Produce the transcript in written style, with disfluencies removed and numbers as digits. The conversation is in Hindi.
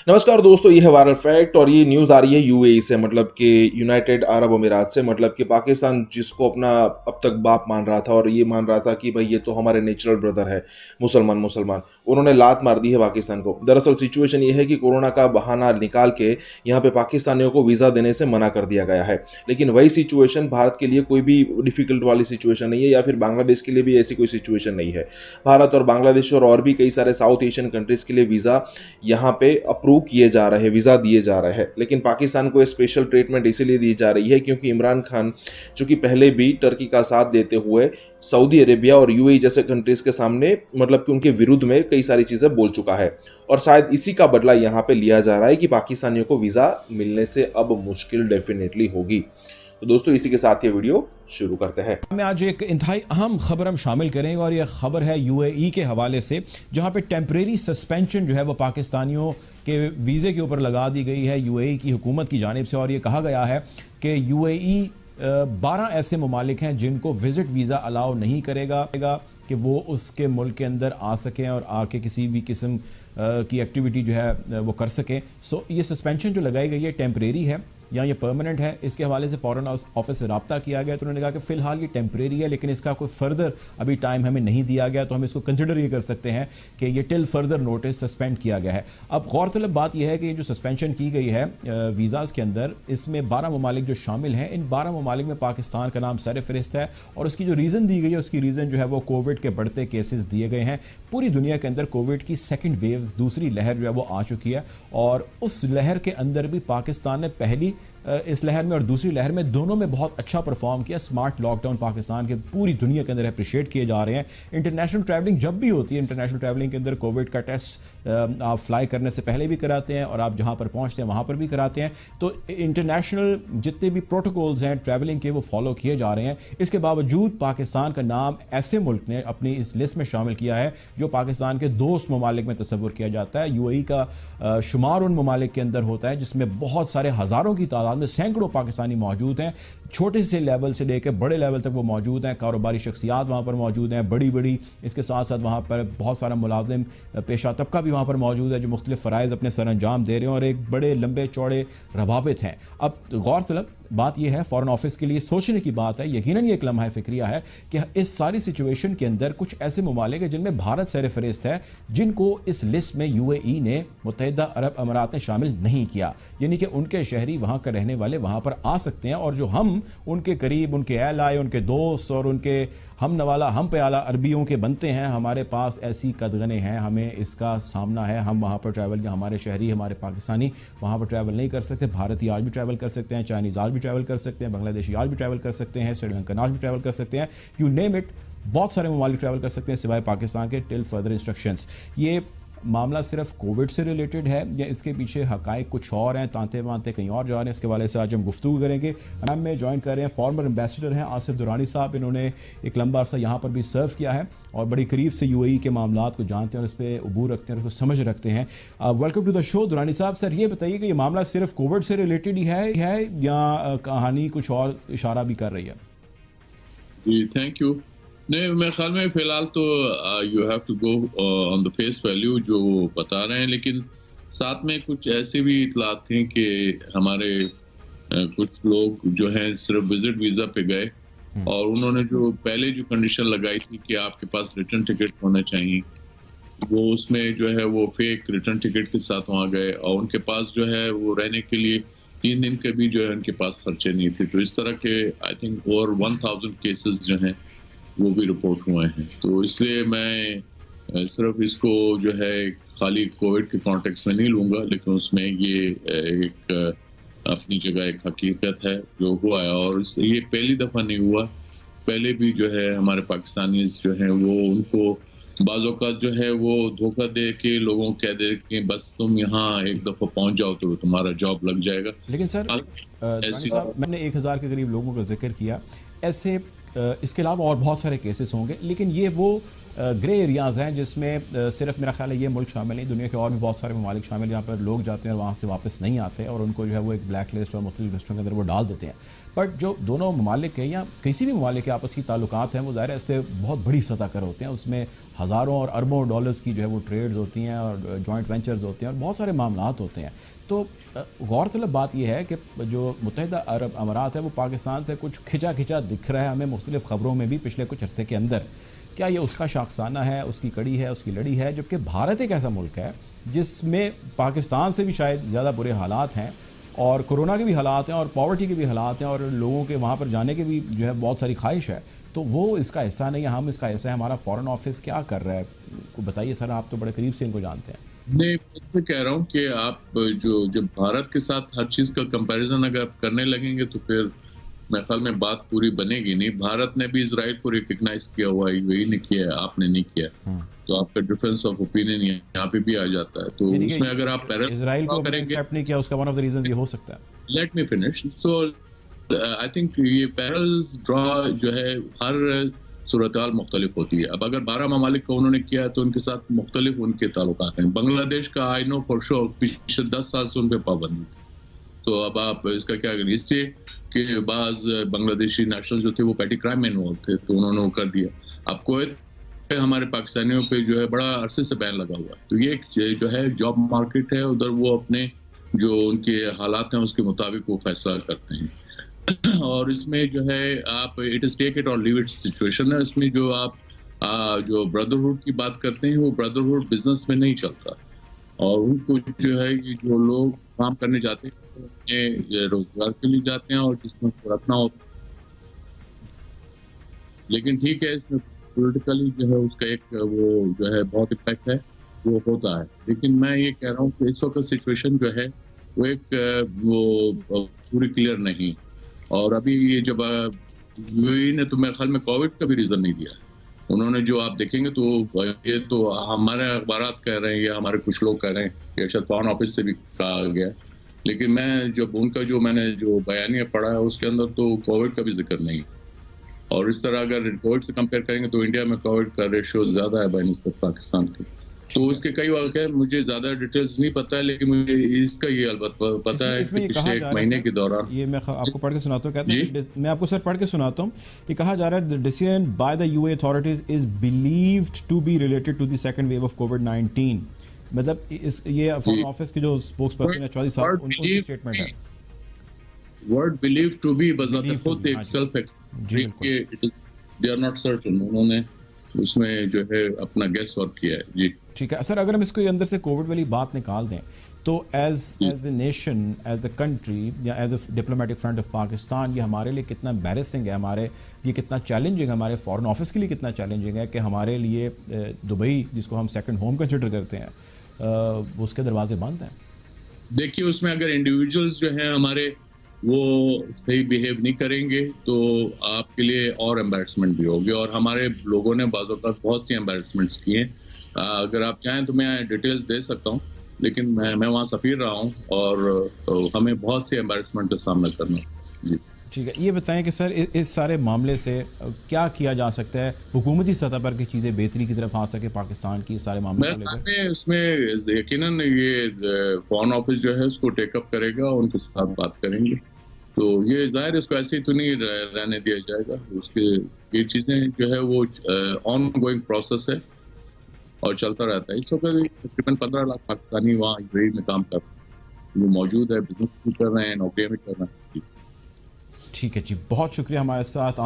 नमस्कार दोस्तों, ये है वायरल फैक्ट और ये न्यूज़ आ रही है यूएई से, मतलब कि यूनाइटेड अरब अमीरात से। मतलब कि पाकिस्तान जिसको अपना अब तक बाप मान रहा था और ये मान रहा था कि भाई ये तो हमारे नेचुरल ब्रदर है, मुसलमान मुसलमान, उन्होंने लात मार दी है पाकिस्तान को। दरअसल सिचुएशन ये है कि कोरोना का बहाना निकाल के यहाँ पे पाकिस्तानियों को वीज़ा देने से मना कर दिया गया है। लेकिन वही सिचुएशन भारत के लिए कोई भी डिफिकल्ट वाली सिचुएशन नहीं है, या फिर बांग्लादेश के लिए भी ऐसी कोई सिचुएशन नहीं है। भारत और बांग्लादेश और भी कई सारे साउथ एशियन कंट्रीज के लिए वीज़ा यहाँ पे अप्रूव किए जा रहे हैं, वीज़ा दिए जा रहे हैं। लेकिन पाकिस्तान को स्पेशल ट्रीटमेंट इसीलिए दी जा रही है क्योंकि इमरान खान, जो कि पहले भी टर्की का साथ देते हुए सऊदी अरेबिया और यूएई जैसे कंट्रीज के सामने, मतलब कि उनके विरुद्ध में कई सारी चीज़ें बोल चुका है। और शायद इसी का बदला यहाँ पे लिया जा रहा है कि पाकिस्तानियों को वीज़ा मिलने से अब मुश्किल डेफिनेटली होगी। तो दोस्तों, इसी के साथ ये वीडियो शुरू करते हैं। में आज एक इंतहाई अहम खबर हम शामिल करेंगे और यह खबर है यूएई के हवाले से, जहां पे टेम्परेरी सस्पेंशन जो है वो पाकिस्तानियों के वीज़े के ऊपर लगा दी गई है यूएई की हुकूमत की जानिब से। और ये कहा गया है कि यूएई 12 ऐसे ममालिक हैं जिनको विजिट वीज़ा अलाउ नहीं करेगा कि वो उसके मुल्क के अंदर आ सकें और आके किसी भी किस्म की एक्टिविटी जो है वो कर सकें। सो ये सस्पेंशन जो लगाई गई है टेम्परेरी है या ये परमानेंट है। इसके हवाले से फॉरेन ऑफिस से रब्ता किया गया तो उन्होंने कहा कि फ़िलहाल ये टेम्परेरी है, लेकिन इसका कोई फर्दर अभी टाइम हमें नहीं दिया गया, तो हम इसको कंसिडर ये कर सकते हैं कि ये टिल फर्दर नोटिस सस्पेंड किया गया है। अब गौरतलब बात यह है कि ये जो सस्पेंशन की गई है वीज़ाज़ के अंदर, इसमें 12 ममालिक जो शामिल हैं, इन 12 ममालिक में पाकिस्तान का नाम सर फहरिस्त है। और उसकी जो रीज़न दी गई है, उसकी रीज़न जो है वो कोविड के बढ़ते केसेस दिए गए हैं। पूरी दुनिया के अंदर कोविड की सेकेंड वेव, दूसरी लहर जो है वो आ चुकी है, और उस लहर के अंदर भी पाकिस्तान ने पहली इस लहर में और दूसरी लहर में दोनों में बहुत अच्छा परफॉर्म किया। स्मार्ट लॉकडाउन पाकिस्तान के पूरी दुनिया के अंदर अप्रिशिएट किए जा रहे हैं। इंटरनेशनल ट्रैवलिंग जब भी होती है, इंटरनेशनल ट्रैवलिंग के अंदर कोविड का टेस्ट आप फ्लाई करने से पहले भी कराते हैं और आप जहां पर पहुंचते हैं वहां पर भी कराते हैं। तो इंटरनेशनल जितने भी प्रोटोकॉल्स हैं ट्रैवलिंग के, वो फॉलो किए जा रहे हैं। इसके बावजूद पाकिस्तान का नाम ऐसे मुल्क ने अपनी इस लिस्ट में शामिल किया है जो पाकिस्तान के दोस्त ममालिक में तस्वुर किया जाता है। यूएई का शुमार उन ममालिक के अंदर होता है जिसमें बहुत सारे हज़ारों की तादाद में सैकड़ों पाकिस्तानी मौजूद हैं। छोटे से लेवल से लेकर बड़े लेवल तक वो मौजूद हैं। कारोबारी शख्सियात वहाँ पर मौजूद हैं, बड़ी बड़ी। इसके साथ साथ वहाँ पर बहुत सारा मुलाजिम पेशा तबका भी वहाँ पर मौजूद है जो मुख्तलिफ फ़राइज़ अपने सर अंजाम दे रहे हैं, और एक बड़े लंबे चौड़े रवाबित हैं। अब गौर तलब बात यह है, फॉरेन ऑफिस के लिए सोचने की बात है, यकीनन ये एक लम्हा फ़िक्रिया है कि इस सारी सिचुएशन के अंदर कुछ ऐसे ममालिक हैं जिनमें भारत सर फहरिस्त है, जिनको इस लिस्ट में यूएई ने, मुत्तहिदा अरब अमारात ने शामिल नहीं किया। यानी कि उनके शहरी, वहाँ के रहने वाले वहाँ पर आ सकते हैं, और जो हम उनके करीब, उनके एलाए, उनके दोस्त और उनके हम नवाला, हम पे आला अरबियों के बनते हैं, हमारे पास ऐसी कदगने हैं, हमें इसका सामना है। हम वहाँ पर ट्रैवल, हमारे शहरी, हमारे पाकिस्तानी वहाँ पर ट्रैवल नहीं कर सकते। भारतीय आज भी ट्रैवल कर सकते हैं, चाइनीज़ आज भी ट्रैवल कर सकते हैं, बांग्लादेशी आज भी ट्रैवल कर सकते हैं, श्रीलंकन आज भी ट्रैवल कर सकते हैं, यू नेम इट। बहुत सारे ममालिक ट्रैवल कर सकते हैं सिवाय पाकिस्तान के, टिल फर्दर इंस्ट्रक्शंस। ये मामला सिर्फ कोविड से रिलेटेड है या इसके पीछे हकायक कुछ और हैं, तांते बांते कहीं और जा रहे हैं? इसके वाले से आज हम गुफ्तगू करेंगे। हम में ज्वाइन कर रहे हैं फॉर्मर एम्बेसडर हैं आसिफ दुरानी साहब। इन्होंने एक लंबा अरसा यहाँ पर भी सर्व किया है और बड़ी करीब से यूएई के मामलात को जानते हैं और इस पर अबूर रखते हैं और उसको समझ रखते हैं। Welcome to the show Durrani साहब। सर, ये बताइए कि ये मामला सिर्फ कोविड से रिलेटेड ही है या कहानी कुछ और इशारा भी कर रही है? जी, थैंक यू। नहीं, मेरे ख्याल में फ़िलहाल तो you have to go on the face value जो बता रहे हैं, लेकिन साथ में कुछ ऐसे भी इतलात थी कि हमारे कुछ लोग जो हैं सिर्फ विजिट वीज़ा पे गए और उन्होंने जो पहले जो कंडीशन लगाई थी कि आपके पास रिटर्न टिकट होना चाहिए, वो उसमें जो है वो फेक रिटर्न टिकट के साथ वहाँ गए और उनके पास जो है वो रहने के लिए 3 दिन के भी जो है उनके पास खर्चे नहीं थे। तो इस तरह के आई थिंक ओवर 1000 केसेस जो हैं वो भी रिपोर्ट हुए हैं। तो इसलिए मैं सिर्फ इसको जो है खाली कोविड के कॉन्टेक्स्ट में नहीं लूँगा, लेकिन उसमें ये एक अपनी जगह एक हकीकत है जो हुआ है, और ये पहली दफ़ा नहीं हुआ। पहले भी जो है हमारे पाकिस्तानी जो हैं वो उनको बाज़ औक़ात जो है वो धोखा दे के लोगों को कह दे कि बस तुम यहाँ एक दफ़ा पहुँच जाओ तो तुम्हारा जॉब लग जाएगा। लेकिन सर, साहब, मैंने 1000 के करीब लोगों का जिक्र किया। ऐसे इसके अलावा और बहुत सारे केसेस होंगे, लेकिन ये वो ग्रे एरियाज़ हैं जिसमें सिर्फ मेरा ख्याल है ये मुल्क शामिल नहीं, दुनिया के और भी बहुत सारे ममालिक शामिल हैं जहाँ पर लोग जाते हैं और वहाँ से वापस नहीं आते और उनको जो है वो एक ब्लैक लिस्ट और मुख्तलिफ लिस्टों के अंदर वो डाल देते हैं। बट जो दोनों ममालिक हैं या किसी भी ममालिक के आपस की ताल्लुकात हैं वो ज़ाहिर है इससे बहुत बड़ी सतह कर होते हैं, उसमें हज़ारों और अरबों डॉलर्स की जो है वो ट्रेड्स होती हैं और जॉइंट वेंचर्स होते हैं और बहुत सारे मामलात होते हैं। तो गौरतलब बात यह है कि जो मुत्तहिदा अरब अमारात है वो पाकिस्तान से कुछ खिंचा खिंचा दिख रहा है हमें मुख्तलिफ ख़बरों में भी पिछले कुछ अरसे के अंदर। क्या ये उसका शाखसाना है, उसकी कड़ी है, उसकी लड़ी है? जबकि भारत एक ऐसा मुल्क है जिसमें पाकिस्तान से भी शायद ज़्यादा बुरे हालात हैं और कोरोना के भी हालात हैं और पॉवर्टी के भी हालात हैं और लोगों के वहाँ पर जाने के भी जो है बहुत सारी ख्वाहिश है। तो वो इसका हिस्सा नहीं है, हम इसका हिस्सा है। हमारा फॉरेन ऑफिस क्या कर रहा है, बताइए सर, आप तो बड़े करीब से इनको जानते हैं। नहीं, मैं कह रहा हूँ कि आप जो जब भारत के साथ हर चीज़ का कंपैरिजन अगर आप करने लगेंगे तो फिर मेरे ख्याल में बात पूरी बनेगी नहीं। भारत ने भी इजराइल को रिकग्नाइज किया हुआ है, यूएई ने किया है, आपने नहीं किया। तो आपका डिफरेंस ऑफ ओपिनियन यहाँ पे भी आ जाता है। तो उसमें अगर आप इजराइल को एक्सेप्ट नहीं किया, उसका वन ऑफ द रीजंस ये हो सकता है। Let me finish. So I think ये पैरेलल्स ड्रॉ जो है हर सूरत-हाल मुख्तलिफ होती है। अब अगर 12 ममालिक को उन्होंने किया है तो उनके साथ मुख्तलिफ उनके ताल्लुकात हैं। बांग्लादेश का आई नो फॉर श्योर पिछले 10 साल से उन पर पाबंदी। तो अब आप इसका क्या करें, इससे कि बाज बांग्लादेशी नेशनल जो थे वो पैटी क्राइम में इन्वॉल्व थे तो उन्होंने वो कर दिया। अब कुवैत हमारे पाकिस्तानियों पे जो है बड़ा अरसे से बैन लगा हुआ है। तो ये जो है जॉब मार्केट है, उधर वो अपने जो उनके हालात हैं उसके मुताबिक वो फैसला करते हैं। और इसमें जो है आप इट इज टेक इट और लीव इट सिचुएशन है। इसमें जो आप जो ब्रदरहुड की बात करते हैं वो ब्रदरहुड बिजनेस में नहीं चलता और उनको जो है ये जो लोग काम करने जाते हैं अपने रोजगार के लिए जाते हैं और जिसमें रखना होता है। लेकिन ठीक है, इसमें पॉलिटिकली जो है उसका एक वो जो है बहुत इम्पैक्ट है, वो होता है। लेकिन मैं ये कह रहा हूँ कि इस वक्त सिचुएशन जो है वो एक वो पूरी क्लियर नहीं। और अभी ये जब यूएई ने तो मेरे ख्याल में कोविड का भी रीजन नहीं दिया। उन्होंने जो आप देखेंगे तो ये तो हमारे अखबारात कह रहे हैं या हमारे कुछ लोग कह रहे हैं कि शायद फॉरेन ऑफिस से भी कहा गया। लेकिन मैं जब उनका जो मैंने जो बयानिया पढ़ा है उसके अंदर तो कोविड का भी जिक्र नहीं। और इस तरह अगर कोविड से कंपेयर करेंगे तो इंडिया में कोविड का रेशियो ज़्यादा है बनिस्बत पाकिस्तान के। तो उसके कई वाक़े मुझे ज़्यादा डिटेल्स नहीं पता है, लेकिन मुझे इसका ये अलबत्ता पता है कि पिछले एक महीने के दौरान ये मैं आपको पढ़ के सुनाता हूँ। कहते हैं, मैं आपको सर पढ़ के सुनाता हूँ। ये कहा जा रहा है the decision by the UAE authorities is believed to be related to the second wave of कोविड-19। मतलब इस ये फॉरेन ऑफिस के जो स्पोक्स पर्सन है 24 साल उनकी स्टेटमेंट है। वर्ड बिलीव टू बी बजाते खुद एक self explanatory, they are not certain. उन्होंने उसमें जो है अपना गेस वर्क किया है। जी ठीक है सर, अगर हम इसको अंदर से कोविड वाली बात निकाल दें तो as a nation, as a country या as a diplomatic front of Pakistan ये हमारे लिए कितना एम्बैरेसिंग है, हमारे लिए कितना चैलेंजिंग है, हमारे फॉरेन ऑफिस के लिए कितना चैलेंजिंग है कि हमारे लिए दुबई जिसको हम सेकंड होम कंसिडर करते हैं उसके दरवाजे बंद हैं। देखिए, उसमें अगर इंडिविजुअल्स जो हैं हमारे वो सही बिहेव नहीं करेंगे तो आपके लिए और एम्बैरसमेंट भी होगी। और हमारे लोगों ने बाज़ औक़ात बहुत सी एम्बैरसमेंट्स की हैं। अगर आप चाहें तो मैं डिटेल्स दे सकता हूँ, लेकिन मैं वहाँ सफ़ीर रहा हूँ और हमें बहुत सी एम्बैरसमेंट का सामना करना है। जी ठीक है, ये बताएं कि सर इस सारे मामले से क्या किया जा सकता है, हुकूमती सतह पर की चीज़ें बेहतरी की तरफ आ सके पाकिस्तान की इस सारे मामले में? उसमें यकीनन ये फॉरेन ऑफिस जो है उसको टेकअप करेगा और उनके साथ बात करेंगे। तो ये जाहिर इसको ऐसे ही तो नहीं रहने दिया जाएगा। उसके ये चीज़ें जो है वो ऑन गोइंग प्रोसेस है और चलता रहता है। इस वक्त तकरीबन 15 लाख पाकिस्तानी वहाँ यूएई में काम कर रहे हैं, वो मौजूद है, बिजनेस भी कर रहे हैं, नौकरियाँ भी कर रहे हैं। ठीक है जी, बहुत शुक्रिया हमारे साथ